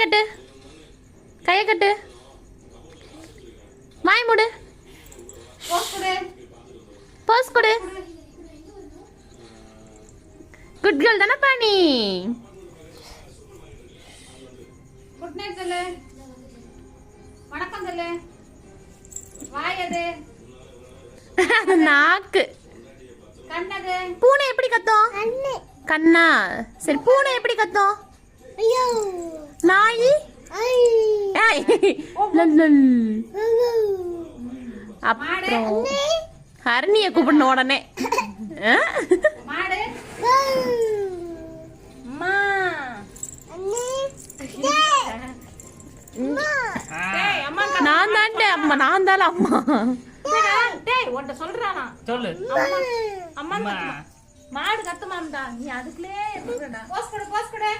கட்டு, கையை கட்டு, வாய் மூடு, போஸ் கொடு. Good girl தானப்பா நீ. குட் நைட் சொல்லு, வணக்கம் சொல்லு. வாய் அது, அது நாக்கு. கண்ணது. பூனை எப்படி கத்தும்? கண்ணா. சரி, பூனை எப்படி கத்தும்? நாய். அப்புறம் ஹரணிய கூப்பிடணும் உடனே. மாடு. நான் தான்டே அம்மா, நான் தானே அம்மா. டேய் உன்கிட்ட சொல்றானா? சொல்லு. அம்மா மாடு கத்துமாம்டா, நீ அதுக்குள்ளே போஸ் கொடு, போஸ் கொடு.